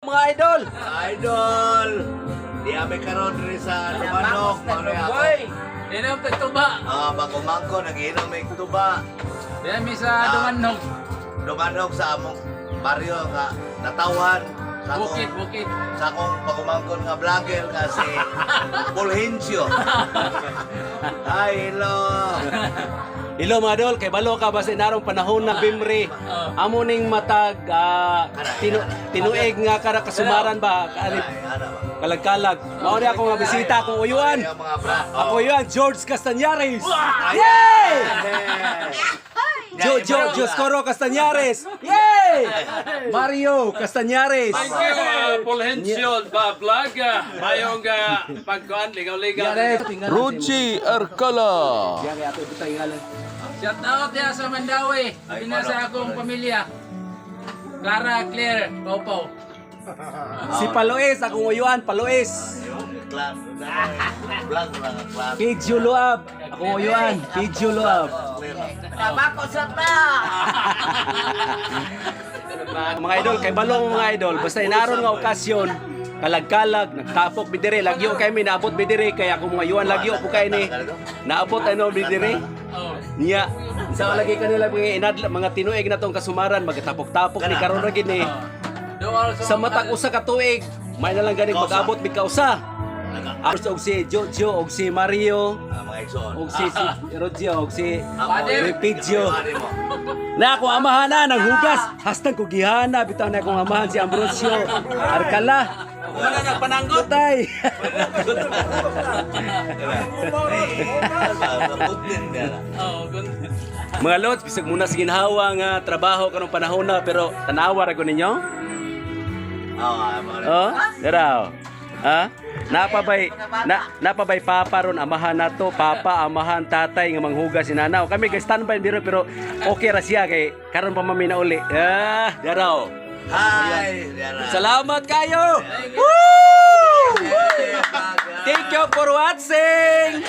Mga idol! Idol! Di kami karon rin sa Lumanok. Inom to tuba. Magumangko, nag-inom may tuba. Yan mi sa Dumanog. Lumanok sa among baryo nga natawan. Sa Bukit, bukit. Sa akong pagumangkon nga vlogger kasi Fulgencio. Ay, hello! Hello mga idol, kay balo ka basta narong panahon na bimri. Amo ning matag tinuig nga kara kasumaran ba? Ay, ano ba? Kalag-kalag. Mao ni ako nga bisita akong uyuan. Ay, ang mga bra. Ako uyuan, George Castañares. Yay! Joscoro Castañares. Yay! Mario Castañares. Thank you, Fulgencio, vlog. Mayong pagkuhan, ligaw-ligaw. Ruchi Arcala. Yan ato bitay ngalan. Shout out ya sa Mandawi. Bina sa akong pamilya. Clara, Claire, Pau. Si Paloes, akong uyuan, Paloes. Class. Vlog lang ang class. Pidjo Luab, akong uyuan, Pidjo Luab. Tabako sa ta! Mga idol, kay balong mga idol, basta inaron nga okasyon, kalag-kalag, nagtapok bidire, lagyo kami, naabot bidire, kaya kung mga yuan lagyo po kayo ni, naabot ano bidire, niya, sa lagi kanila mga tinuig na tong kasumaran, magtapok-tapok ni karon ra gid ni. Sa matag usa ka tuig, may na lang ganing mag-abot big kausa. Og si Jojo, og si Mario, Mga igsoon. og si Rodio, og si Father. Pidjo. Pwede mo. Na akong amahan na ng hugas. Hastang ko gihana bitaw na akong amahan si Ambrosio Arcala. Wala na pananggot. Tay. Mabutin ka na. Mga lods, bisag muna sa ginhawa nga trabaho kanong panahon na pero tanawa ra ko ninyo. Oh, daraw. Ha? Napabay papa ron amahan nato, papa, amahan, tatay nga manghugas si nanaw. Kami kay standby diro pero okay ra siya kay karon pa mami na uli. Daraw. Hi! Salamat kayo. Woo! Thank you for watching.